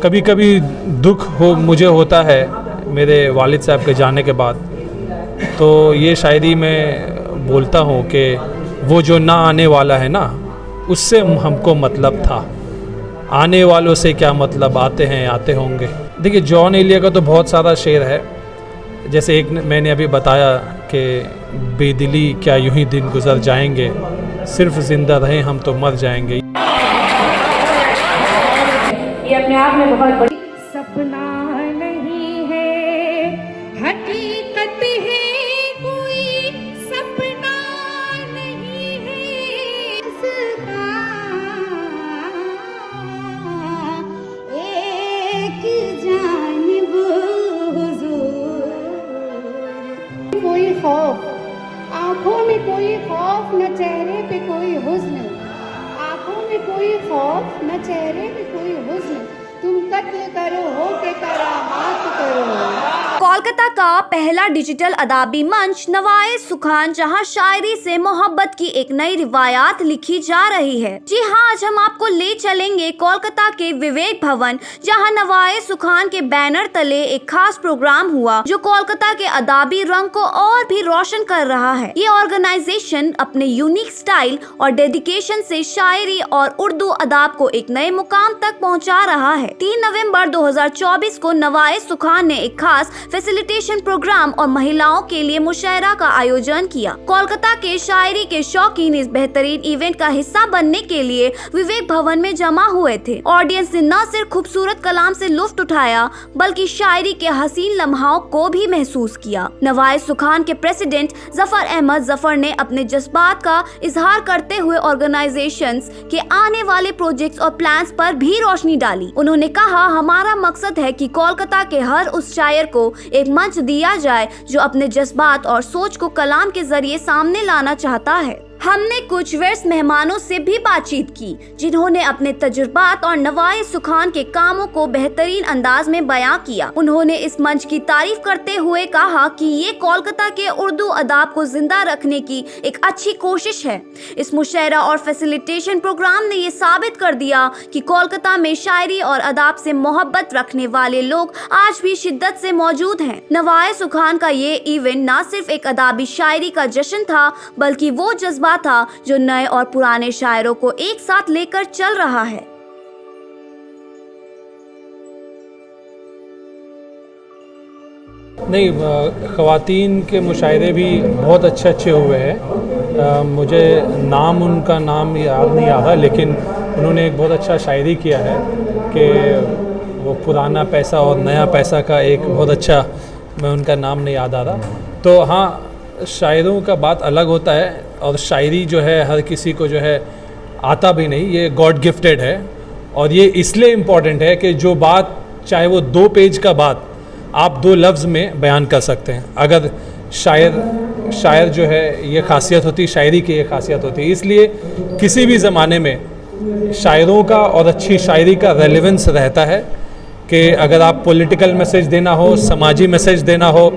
कभी कभी दुख मुझे होता है मेरे वालिद साहब के जाने के बाद। तो ये शायरी में बोलता हूँ कि वो जो ना आने वाला है ना, उससे हमको मतलब था, आने वालों से क्या मतलब, आते हैं आते होंगे। देखिए जॉन एलिया का तो बहुत सारा शेर है, जैसे एक मैंने अभी बताया कि बेदिली क्या यूं ही दिन गुजर जाएंगे, सिर्फ जिंदा रहें हम तो मर जाएंगे। ये अपने आप में बहुत बड़ी सपना नहीं है, हकीकत है, कोई सपना नहीं है इसका, एक जानिब हुजूर। कोई खौफ, आंखों में कोई खौफ, न चेहरे पे कोई हुस्न, आंखों में कोई खौफ, न चेहरे पे कोई हुस्न, तुम कत्ल करो हो के करामात करो। कोलकाता का पहला डिजिटल अदाबी मंच नवाए सुखान, जहां शायरी से मोहब्बत की एक नई रिवायात लिखी जा रही है। जी हां, आज हम आपको ले चलेंगे कोलकाता के विवेक भवन, जहां नवाए सुखान के बैनर तले एक खास प्रोग्राम हुआ जो कोलकाता के अदाबी रंग को और भी रोशन कर रहा है। ये ऑर्गेनाइजेशन अपने यूनिक स्टाइल और डेडिकेशन से शायरी और उर्दू अदाब को एक नए मुकाम तक पहुंचा रहा है। 3 नवंबर 2024 को नवाए सुखान ने एक खास फैसिलिटेशन प्रोग्राम और महिलाओं के लिए मुशायरा का आयोजन किया। कोलकाता के शायरी के शौकीन इस बेहतरीन इवेंट का हिस्सा बनने के लिए विवेक भवन में जमा हुए थे। ऑडियंस ने न सिर्फ खूबसूरत कलाम से लुत्फ उठाया, बल्कि शायरी के हसीन लम्हाओं को भी महसूस किया। नवाए सुखान के प्रेसिडेंट जफर अहमद जफर ने अपने जज्बात का इजहार करते हुए ऑर्गेनाइजेशंस के आने वाले प्रोजेक्ट्स और प्लान्स पर भी रोशनी डाली। उन्होंने कहा, हमारा मकसद है कि कोलकाता के हर उस शायर को एक मंच दिया जाए जो अपने जज्बात और सोच को कलाम के जरिए सामने लाना चाहता है। हमने कुछ वर्ष मेहमानों से भी बातचीत की, जिन्होंने अपने तजुर्बात और नवाए सुखान के कामों को बेहतरीन अंदाज में बयां किया। उन्होंने इस मंच की तारीफ करते हुए कहा कि ये कोलकाता के उर्दू अदाब को जिंदा रखने की एक अच्छी कोशिश है। इस मुशायरा और फैसिलिटेशन प्रोग्राम ने ये साबित कर दिया कि कोलकाता में शायरी और अदाब से मोहब्बत रखने वाले लोग आज भी शिद्दत से मौजूद हैं। नवाए सुखान का ये इवेंट न सिर्फ एक अदाबी शायरी का जश्न था, बल्कि वो जज्बा था जो नए और पुराने शायरों को एक साथ लेकर चल रहा है। नहीं, ख़वातीन के मुशायरे भी बहुत अच्छे हुए हैं। मुझे उनका नाम याद नहीं आ रहा, लेकिन उन्होंने एक बहुत अच्छा शायरी किया है कि वो पुराना पैसा और नया पैसा का एक बहुत अच्छा, मैं उनका नाम नहीं याद आ रहा। तो हाँ, शायरों का बात अलग होता है, और शायरी जो है हर किसी को जो है आता भी नहीं, ये गॉड गिफ्टेड है। और ये इसलिए इम्पॉर्टेंट है कि जो बात, चाहे वो 2 पेज का बात, आप 2 लफ्ज़ में बयान कर सकते हैं। अगर शायर जो है, ये खासियत होती, शायरी की ये खासियत होती है। इसलिए किसी भी ज़माने में शायरों का और अच्छी शायरी का रेलेवेंस रहता है कि अगर आप पॉलिटिकल मैसेज देना हो, समाजी मैसेज देना हो,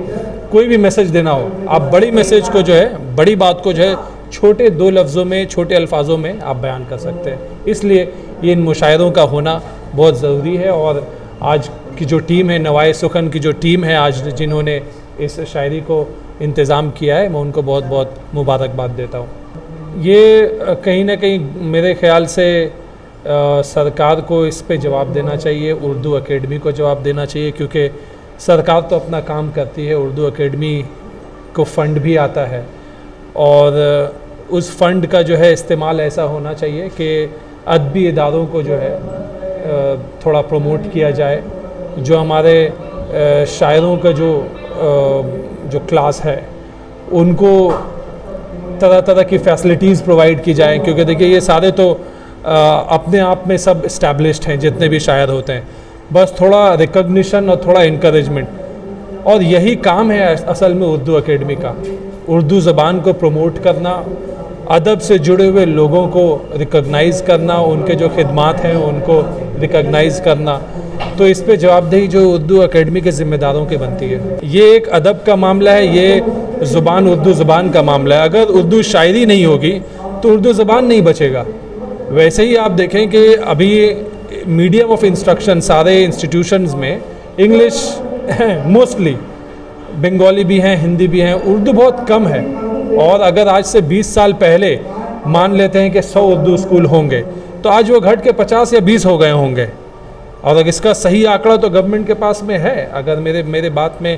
कोई भी मैसेज देना हो, आप बड़ी मैसेज को जो है, बड़ी बात को जो है, छोटे 2 लफ्ज़ों में, छोटे अल्फाजों में आप बयान कर सकते हैं। इसलिए ये इन मुशायरों का होना बहुत ज़रूरी है। और आज की जो टीम है, नवाए सुखान की जो टीम है आज, जिन्होंने इस शायरी को इंतज़ाम किया है, मैं उनको बहुत बहुत मुबारकबाद देता हूँ। ये कहीं ना कहीं मेरे ख़्याल से सरकार को इस पे जवाब देना चाहिए, उर्दू अकेडमी को जवाब देना चाहिए, क्योंकि सरकार तो अपना काम करती है, उर्दू अकेडमी को फ़ंड भी आता है, और उस फ़ंड का जो है इस्तेमाल ऐसा होना चाहिए कि अदबी इदारों को जो है थोड़ा प्रमोट किया जाए। जो हमारे शायरों का जो क्लास है, उनको तरह तरह की फैसिलिटीज़ प्रोवाइड की जाए, क्योंकि देखिए ये सारे तो अपने आप में सब इस्टेब्लिश्ड हैं, जितने भी शायर होते हैं। बस थोड़ा रिकग्निशन और थोड़ा इनकरेजमेंट, और यही काम है असल में उर्दू अकेडमी का। उर्दू ज़बान को प्रमोट करना, अदब से जुड़े हुए लोगों को रिकग्नाइज़ करना, उनके जो खिदमात हैं उनको रिकग्नाइज़ करना। तो इस पे जवाबदेही जो उर्दू अकेडमी के ज़िम्मेदारों की बनती है। ये एक अदब का मामला है, ये ज़ुबान उर्दू ज़बान का मामला है। अगर उर्दू शायरी नहीं होगी तो उर्दू ज़बान नहीं बचेगा। वैसे ही आप देखें कि अभी मीडियम ऑफ इंस्ट्रक्शन सारे इंस्टीट्यूशंस में इंग्लिश मोस्टली, बंगाली भी हैं, हिंदी भी हैं, उर्दू बहुत कम है। और अगर आज से 20 साल पहले मान लेते हैं कि 100 उर्दू स्कूल होंगे तो आज वो घट के 50 या 20 हो गए होंगे। और अगर इसका सही आंकड़ा तो गवर्नमेंट के पास में है। अगर मेरे बात में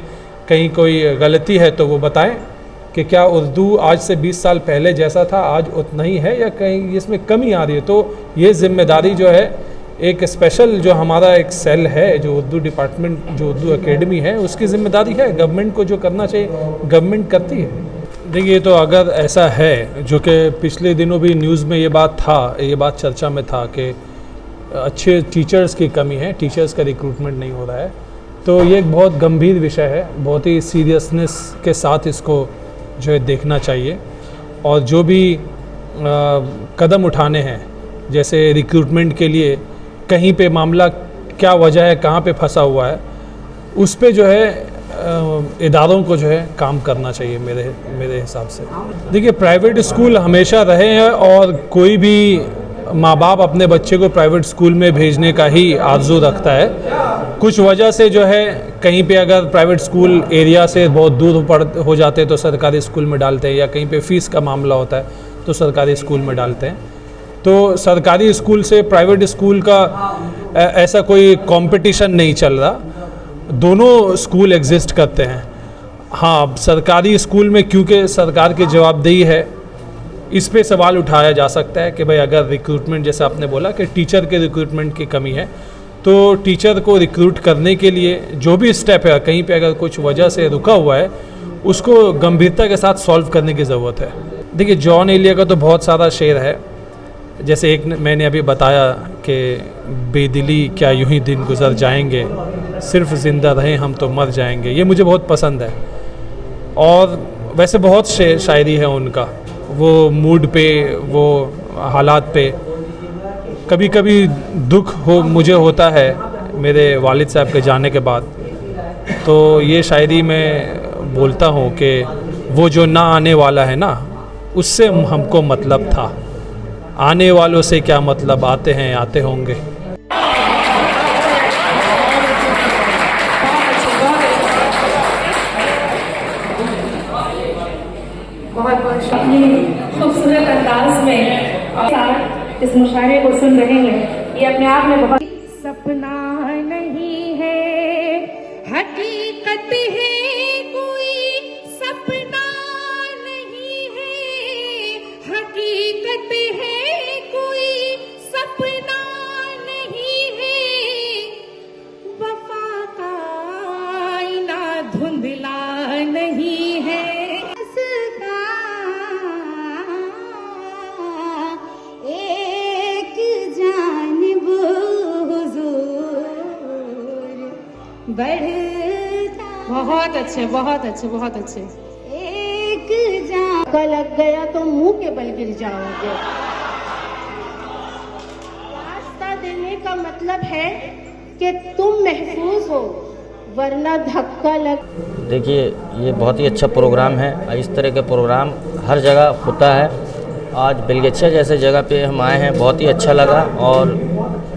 कहीं कोई गलती है तो वो बताएं कि क्या उर्दू आज से 20 साल पहले जैसा था आज उतना ही है या कहीं इसमें कमी आ रही है। तो ये जिम्मेदारी जो है एक स्पेशल जो हमारा एक सेल है जो उर्दू डिपार्टमेंट जो उर्दू एकेडमी है उसकी जिम्मेदारी है। गवर्नमेंट को जो करना चाहिए गवर्नमेंट करती है। देखिए, तो अगर ऐसा है जो कि पिछले दिनों भी न्यूज़ में ये बात चर्चा में था कि अच्छे टीचर्स की कमी है, टीचर्स का रिक्रूटमेंट नहीं हो रहा है, तो ये एक बहुत गंभीर विषय है। बहुत ही सीरियसनेस के साथ इसको जो है देखना चाहिए और जो भी कदम उठाने हैं, जैसे रिक्रूटमेंट के लिए कहीं पे मामला क्या वजह है, कहाँ पे फंसा हुआ है, उस पे जो है इदारों को जो है काम करना चाहिए मेरे हिसाब से। देखिए, प्राइवेट स्कूल हमेशा रहे हैं और कोई भी माँ बाप अपने बच्चे को प्राइवेट स्कूल में भेजने का ही आर्जू रखता है। कुछ वजह से जो है कहीं पे अगर प्राइवेट स्कूल एरिया से बहुत दूर हो जाते हैं तो सरकारी स्कूल में डालते हैं, या कहीं पे फ़ीस का मामला होता है तो सरकारी स्कूल में डालते हैं। तो सरकारी स्कूल से प्राइवेट स्कूल का ऐसा कोई कंपटीशन नहीं चल रहा, दोनों स्कूल एग्जिस्ट करते हैं। हाँ, सरकारी स्कूल में क्योंकि सरकार की जवाबदेही है, इस पे सवाल उठाया जा सकता है कि भाई अगर रिक्रूटमेंट, जैसे आपने बोला कि टीचर के रिक्रूटमेंट की कमी है, तो टीचर को रिक्रूट करने के लिए जो भी स्टेप है, कहीं पे अगर कुछ वजह से रुका हुआ है उसको गंभीरता के साथ सॉल्व करने की ज़रूरत है। देखिए, जॉन एलिया का तो बहुत सारा शेर है, जैसे एक मैंने अभी बताया कि बेदिली क्या यूं ही दिन गुजर जाएंगे, सिर्फ ज़िंदा रहें हम तो मर जाएंगे। ये मुझे बहुत पसंद है। और वैसे बहुत शायरी है उनका, वो मूड पे, वो हालात पे। कभी कभी दुख मुझे होता है मेरे वालिद साहब के जाने के बाद, तो ये शायरी में बोलता हूँ कि वो जो ना आने वाला है ना, उससे हमको मतलब था, आने वालों से क्या मतलब, आते हैं आते होंगे। बहुत बहुत अपनी खूबसूरत अंदाज में और इस मुशायरे को सुन रहे हैं, ये अपने आप में बहुत सपना नहीं है, हकीकत है, कोई सपना नहीं है, हकीकत है, कोई सपना नहीं है, वफा का आईना धुंधला नहीं है, एक जानिब बढ़ता। बहुत अच्छे, बहुत अच्छे, बहुत अच्छे। एक जान का लग गया तो मुंह के बल गिर जाओगे। रास्ता देने का मतलब है कि तुम महफूज हो, वरना धक्का लग। देखिए, ये बहुत ही अच्छा प्रोग्राम है। इस तरह के प्रोग्राम हर जगह होता है। आज बेलगच्छिया जैसे जगह पे हम आए हैं, बहुत ही अच्छा लगा। और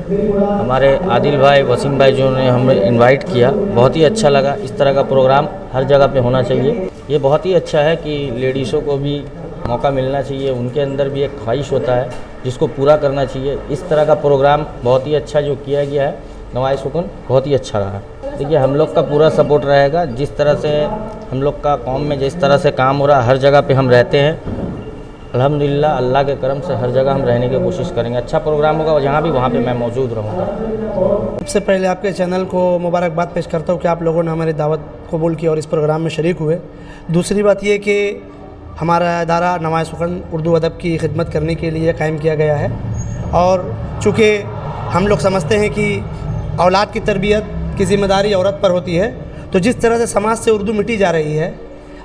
हमारे आदिल भाई, वसीम भाई जो ने हमें इनवाइट किया, बहुत ही अच्छा लगा। इस तरह का प्रोग्राम हर जगह पे होना चाहिए। ये बहुत ही अच्छा है कि लेडीज़ों को भी मौका मिलना चाहिए, उनके अंदर भी एक ख्वाहिश होता है जिसको पूरा करना चाहिए। इस तरह का प्रोग्राम बहुत ही अच्छा जो किया गया है नवाए सुकून, बहुत ही अच्छा रहा। देखिए, हम लोग का पूरा सपोर्ट रहेगा। जिस तरह से हम लोग का कौम में जिस तरह से काम हो रहा है, हर जगह पे हम रहते हैं, अल्हम्दुलिल्लाह अल्लाह के करम से हर जगह हम रहने की कोशिश करेंगे। अच्छा प्रोग्राम होगा, जहाँ भी वहाँ पे मैं मौजूद रहूँगा। सबसे पहले आपके चैनल को मुबारकबाद पेश करता हूँ कि आप लोगों ने हमारी दावत कबूल की और इस प्रोग्राम में शरीक हुए। दूसरी बात ये कि हमारा इदारा नवाए सुखन उर्दू अदब की खिदमत करने के लिए कायम किया गया है। और चूँकि हम लोग समझते हैं कि औलाद की तरबियत की ज़िम्मेदारी औरत पर होती है, तो जिस तरह से समाज से उर्दू मिटी जा रही है,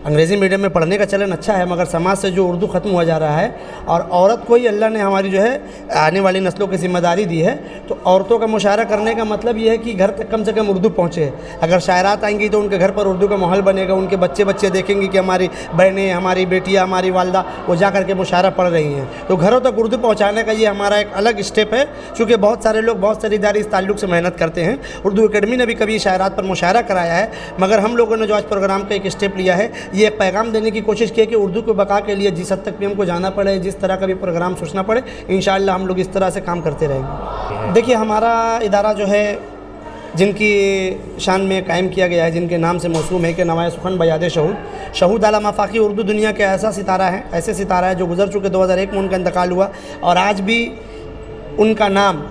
अंग्रेज़ी मीडियम में पढ़ने का चलन अच्छा है, मगर समाज से जो उर्दू ख़त्म हुआ जा रहा है और औरत को ही अल्लाह ने हमारी जो है आने वाली नस्लों की ज़िम्मेदारी दी है। तो औरतों का मुशायरा करने का मतलब ये है कि घर तक कम से कम उर्दू पहुँचे। अगर शायरात आएंगी तो उनके घर पर उर्दू का माहौल बनेगा, उनके बच्चे देखेंगे कि हमारी बहनें, हमारी बेटियाँ, हमारी वालदा वो जा कर के मुशायरा पढ़ रही हैं। तो घरों तक उर्दू पहुँचाने का ये हमारा एक अलग स्टेप है, चूँकि बहुत सारे लोग, बहुत सारी इदारे इस ताल्लुक़ से मेहनत करते हैं। उर्दू अकेडमी ने भी कभी शायरात पर मुशायरा कराया है, मगर हम लोगों ने जो आज प्रोग्राम का एक स्टेप लिया है, ये एक पैगाम देने की कोशिश की है कि उर्दू को बका के लिए जिस हद तक भी हमको जाना पड़े, जिस तरह का भी प्रोग्राम सोचना पड़े, इंशाअल्लाह हम लोग इस तरह से काम करते रहेंगे। देखिए, हमारा इदारा जो है जिनकी शान में कायम किया गया है, जिनके नाम से मौसूम है कि नवाए सुखन बयाद शहूद आला मफाकी उर्दू दुनिया के ऐसा सितारा है, ऐसे सितारा है जो गुजर चुके, 2001 में उनका इंतकाल हुआ और आज भी उनका नाम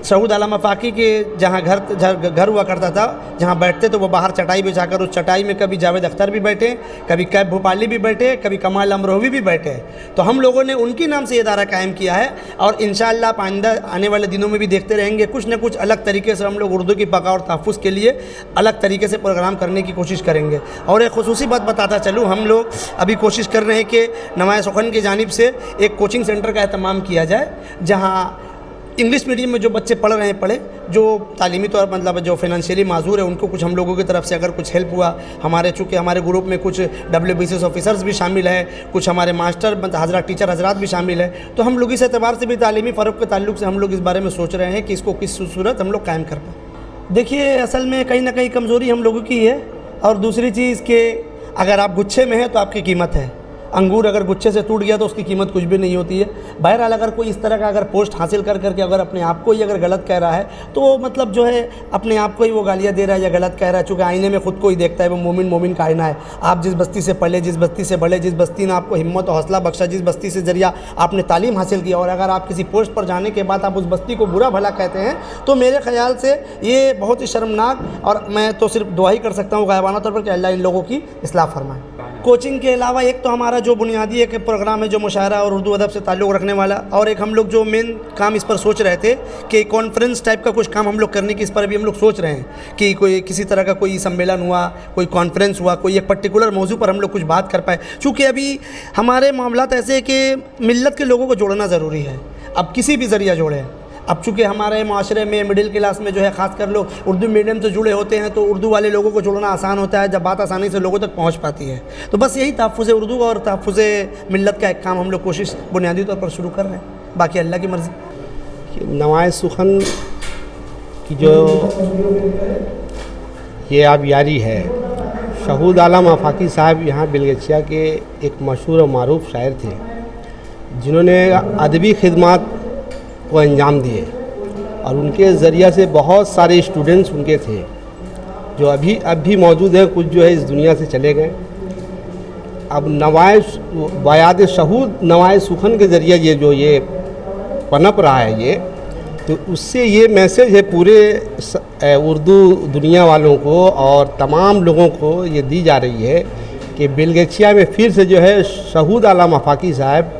शहूद आला मफाकी के जहाँ घर हुआ करता था, जहाँ बैठते तो वो बाहर चटाई बिछाकर, उस चटाई में कभी जावेद अख्तर भी बैठे, कभी कैब भोपाली भी बैठे, कभी कमाल अमरोही भी बैठे। तो हम लोगों ने उनकी नाम से ये इदारा कायम किया है और इंशाअल्लाह आइंदा आने वाले दिनों में भी देखते रहेंगे कुछ न कुछ अलग तरीके से हम लोग उर्दू की बका और तहफ़्फ़ुज़ के लिए अलग तरीके से प्रोग्राम करने की कोशिश करेंगे। और एक खुसूसी बात बताता चलूँ, हम लोग अभी कोशिश कर रहे हैं कि नवाए सुखन की जानिब से एक कोचिंग सेंटर का एहतमाम किया जाए, जहाँ इंग्लिश मीडियम में जो बच्चे पढ़ रहे हैं पढ़े, जो तालीमी तौर पर मतलब जो फाइनेंशियली माजूर है उनको कुछ हम लोगों की तरफ से अगर कुछ हेल्प हुआ, चूँकि हमारे ग्रुप में कुछ WBCS ऑफिसर्स भी शामिल हैं, कुछ हमारे मास्टर हजरात, टीचर हजरात भी शामिल हैं, तो हम लोग इस एतबार से भी तालीमी फ़रोग़ के ताल्लुक़ से हम लोग इस बारे में सोच रहे हैं कि इसको किस सूरत हम लोग कायम कर पाएँ। देखिए, असल में कहीं ना कहीं कमज़ोरी हम लोगों की है और दूसरी चीज़ कि अगर आप गुच्छे में हैं तो आपकी कीमत है, अंगूर अगर गुच्छे से टूट गया तो उसकी कीमत कुछ भी नहीं होती है। बहरहाल अगर कोई इस तरह का अगर पोस्ट हासिल कर करके अगर अपने आप को ही अगर गलत कह रहा है तो मतलब जो है अपने आप को ही वो गालियाँ दे रहा है या गलत कह रहा है, चूँकि आईने में खुद को ही देखता है, वो मोमिन का आईना है। आप जिस बस्ती से पले, जिस बस्ती से बढ़े, जिस बस्ती ने आपको हिम्मत और हौसला बख्शा, जिस बस्ती से जरिया आपने तालीम हासिल किया, और अगर आप किसी पोस्ट पर जाने के बाद आप उस बस्ती को बुरा भला कहते हैं तो मेरे ख्याल से ये बहुत ही शर्मनाक, और मैं तो सिर्फ दुआ ही कर सकता हूँ गायबाना तौर पर कि अल्लाह इन लोगों की इस्लाह फरमाए। कोचिंग के अलावा एक तो हमारा जो बुनियादी एक प्रोग्राम है जो मुशायरा और उर्दू अदब से ताल्लुक़ रखने वाला, और एक हम लोग जो मेन काम इस पर सोच रहे थे कि कॉन्फ्रेंस टाइप का कुछ काम हम लोग करने की, इस पर अभी हम लोग सोच रहे हैं कि कोई किसी तरह का कोई सम्मेलन हुआ, कोई कॉन्फ्रेंस हुआ, कोई एक पर्टिकुलर मौजू पर हम लोग कुछ बात कर पाए। चूँकि अभी हमारे मामलात ऐसे हैं कि मिल्लत के लोगों को जोड़ना ज़रूरी है, अब किसी भी ज़रिया जोड़ें। अब चूँकि हमारे माशरे में मिडिल क्लास में जो है ख़ासकर लोग उर्दू मीडियम से जुड़े होते हैं, तो उर्दू वाले लोगों को जोड़ना आसान होता है जब बात आसानी से लोगों तक पहुंच पाती है। तो बस यही तहफ़्फ़ुज़ उर्दू और तहफ़्फ़ुज़ मिल्लत का एक काम हम लोग कोशिश बुनियादी तौर पर शुरू कर रहे हैं, बाकी अल्लाह की मर्ज़ी। नवाए सुखन की जो ये आबियारी है, शहूद आला मफाकी साहब यहाँ बिलगछिया के एक मशहूर और मारूफ शायर थे, जिन्होंने अदबी खिदमात को अंजाम दिए और उनके ज़रिया से बहुत सारे स्टूडेंट्स उनके थे जो अब भी मौजूद हैं, कुछ जो है इस दुनिया से चले गए। अब नवाए बयाद शहूद नवाए सुखन के ज़रिए ये पनप रहा है ये, तो उससे ये मैसेज है पूरे उर्दू दुनिया वालों को और तमाम लोगों को ये दी जा रही है कि बिलगछिया में फिर से जो है शहूद आला मफाकी साहब,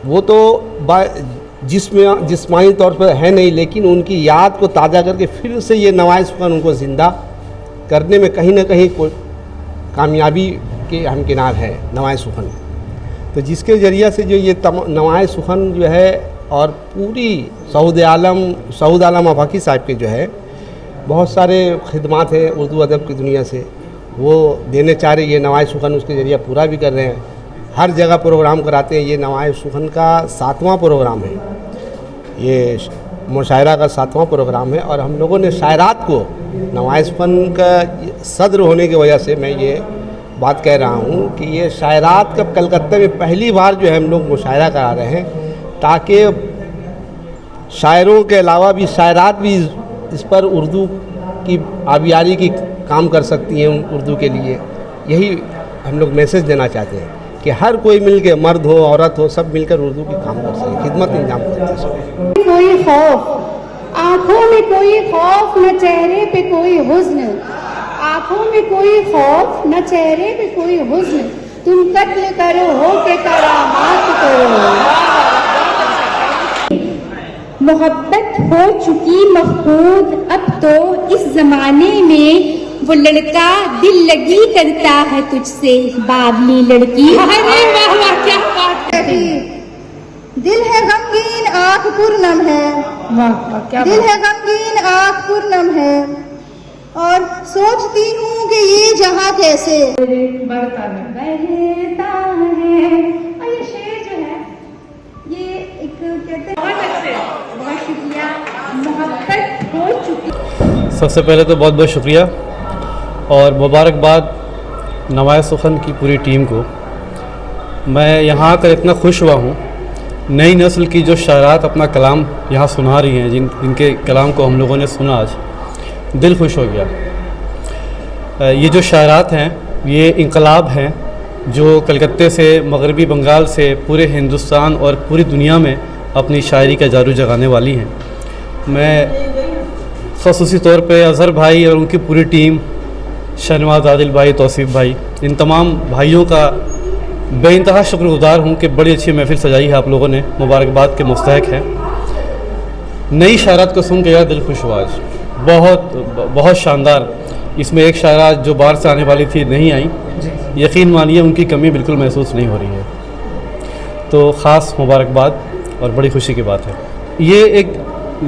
वो तो जिस्मानी तौर पर है नहीं, लेकिन उनकी याद को ताज़ा करके फिर से ये नवाए सुखन उनको ज़िंदा करने में कहीं ना कहीं कोई कामयाबी के हमकिनार है नवाए सुखन। तो जिसके ज़रिए से जो ये नवाए सुखन जो है और पूरी शहूद आला मफाकी साहब के जो है बहुत सारे खिदमात हैं उर्दू अदब की दुनिया से, वो देने चाह रहे, ये नवाए सुखन उसके ज़रिए पूरा भी कर रहे हैं। हर जगह प्रोग्राम कराते हैं। ये नवाए सुखन का 7वां प्रोग्राम है, ये मुशायरा का 7वां प्रोग्राम है, और हम लोगों ने शायरात को नवाए सुखन का सदर होने की वजह से मैं ये बात कह रहा हूँ कि ये शायरात का कलकत्ता में पहली बार जो है हम लोग मुशायरा करा रहे हैं, ताकि शायरों के अलावा भी शायरात भी इस पर उर्दू की आबियारी की काम कर सकती हैं उर्दू के लिए। यही हम लोग मैसेज देना चाहते हैं कि हर कोई मिलके, मर्द हो औरत हो, सब मिलकर उर्दू की काम कर सके, खिदमत इंजाम करते हैं। कोई खौफ, आँखों में कोई खौफ, न चेहरे पे कोई हुस्न, आँखों में कोई खौफ, न चेहरे पे कोई हुस्न, तुम कत्ल करो हो के करामात करो। मोहब्बत हो चुकी मफकूद अब तो इस ज़माने में, वो लड़का दिल लगी करता है तुझसे बावली लड़की। अरे वाह वाह, क्या बात है। दिल है गमगीन आँख पूर्णम है, वाह वाह, क्या दिल है गमगीन आँख पूर्णम है, और सोचती हूँ कि ये जहाँ कैसे बढ़ता है। बहता है। और ये शेर जो है ये एक कहते हैं बहुत अच्छे। बहुत शुक्रिया, मोहब्बत हो चुकी। सबसे पहले तो बहुत बहुत शुक्रिया और मुबारकबाद नवाए सुखन की पूरी टीम को। मैं यहाँ आकर इतना खुश हुआ हूँ। नई नस्ल की जो शायरात अपना कलाम यहाँ सुना रही हैं, जिनके कलाम को हम लोगों ने सुना, आज दिल खुश हो गया। ये जो शायरात हैं ये इनकलाब हैं जो कलकत्ते से, मगरबी बंगाल से पूरे हिंदुस्तान और पूरी दुनिया में अपनी शायरी का जादू जगाने वाली हैं। मैं ख़ुसूसी तौर पे अज़हर भाई और उनकी पूरी टीम, शहनवाज आदिल भाई, तौसीफ़ भाई, इन तमाम भाइयों का बेइंतहा शुक्रगुज़ार हूँ कि बड़ी अच्छी महफ़िल सजाई है आप लोगों ने, मुबारकबाद के मुस्तहक है। नई शायरात को सुन के यार दिल खुश हुआ आज, बहुत शानदार। इसमें एक शायरा जो बाहर से आने वाली थी नहीं आई, यकीन मानिए उनकी कमी बिल्कुल महसूस नहीं हो रही है, तो ख़ास मुबारकबाद और बड़ी खुशी की बात है। ये एक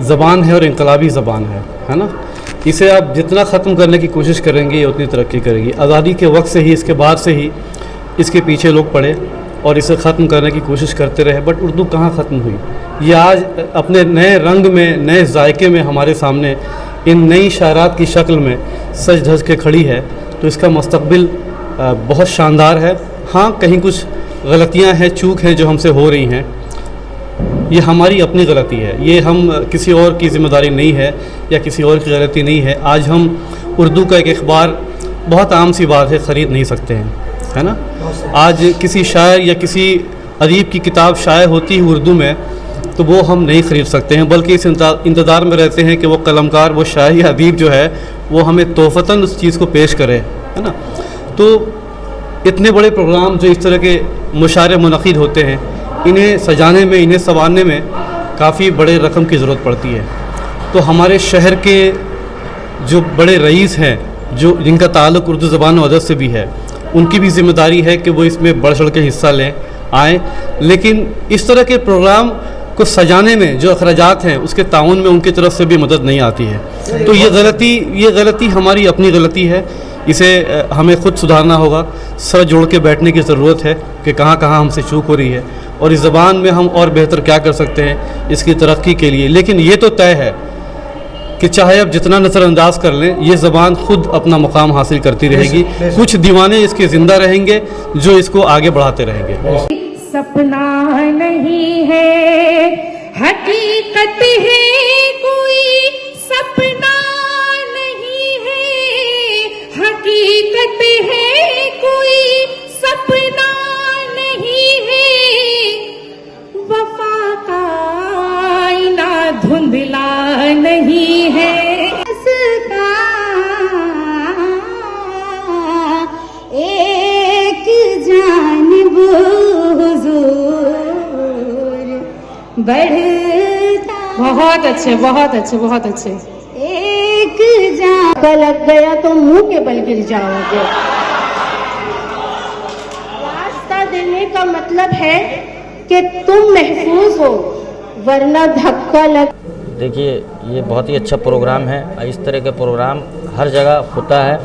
ज़बान है और इनकलाबी ज़बान है ना। इसे आप जितना ख़त्म करने की कोशिश करेंगे उतनी तरक्की करेगी। आज़ादी के वक्त से ही, इसके बाद से ही इसके पीछे लोग पड़े और इसे ख़त्म करने की कोशिश करते रहे, बट उर्दू कहाँ ख़त्म हुई। ये आज अपने नए रंग में, नए जायके में हमारे सामने इन नई शायरात की शक्ल में सज धज के खड़ी है, तो इसका मुस्तक़बिल बहुत शानदार है। हाँ, कहीं कुछ गलतियाँ हैं, चूक हैं जो हमसे हो रही हैं, ये हमारी अपनी गलती है, ये हम किसी और की ज़िम्मेदारी नहीं है या किसी और की गलती नहीं है। आज हम उर्दू का एक अखबार, बहुत आम सी बात है, ख़रीद नहीं सकते हैं, है ना। आज किसी शायर या किसी अदीब की किताब शाये होती है उर्दू में, तो वो हम नहीं ख़रीद सकते हैं, बल्कि इस इंतज़ार में रहते हैं कि वो कलमकार, वो शायर या अदीब जो है वो हमें तोहफ़तन उस चीज़ को पेश करे, है ना। तो इतने बड़े प्रोग्राम जो इस तरह के मुशायरे मुनक़िद होते हैं, इन्हें सजाने में, इन्हें संवारने में काफ़ी बड़े रकम की ज़रूरत पड़ती है। तो हमारे शहर के जो बड़े रईस हैं, जो जिनका ताल्लुक़ उर्दू ज़बान और अदब से भी है, उनकी भी ज़िम्मेदारी है कि वो इसमें बढ़ चढ़ के हिस्सा लें, आएँ। लेकिन इस तरह के प्रोग्राम को सजाने में जो अखराजात हैं, उसके ताउन में उनकी तरफ से भी मदद नहीं आती है। तो ये गलती हमारी अपनी गलती है, इसे हमें खुद सुधारना होगा। सर जोड़ के बैठने की ज़रूरत है कि कहाँ कहाँ हमसे चूक हो रही है और इस ज़बान में हम और बेहतर क्या कर सकते हैं इसकी तरक्की के लिए। लेकिन ये तो तय है कि चाहे अब जितना नज़रअंदाज कर लें, ये ज़बान खुद अपना मुकाम हासिल करती रहेगी। कुछ दीवाने इसके ज़िंदा रहेंगे जो इसको आगे बढ़ाते रहेंगे। सपना नहीं है, हकीकत है, कोई सपना नहीं है, हकीकत है, कोई सपना नहीं है, वफा का आईना धुंधला नहीं है। इसका एक जानिब बढ़ता, बहुत अच्छे, बहुत अच्छे, बहुत अच्छे। एक जा लग गया तो मुंह के बल गिर जाओगे। रास्ता देने का मतलब है कि तुम महफूज हो, वरना धक्का लग। देखिए, ये बहुत ही अच्छा प्रोग्राम है। इस तरह के प्रोग्राम हर जगह होता है।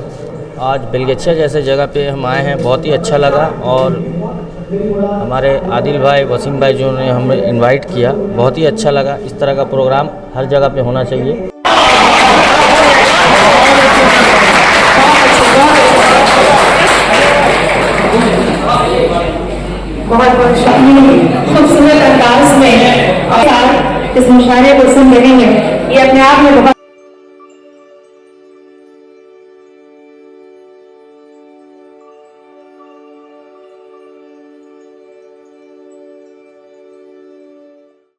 आज बेलगछिया जैसे जगह पे हम आए हैं, बहुत ही अच्छा लगा। और हमारे आदिल भाई, वसीम भाई जो ने हमें इनवाइट किया, बहुत ही अच्छा लगा। इस तरह का प्रोग्राम हर जगह पे होना चाहिए। बहुत बहुत शुक्रिया। खूबसूरत अंदाज में इस मुशायरे को सुन रहे हैं, ये अपने आप में बहुत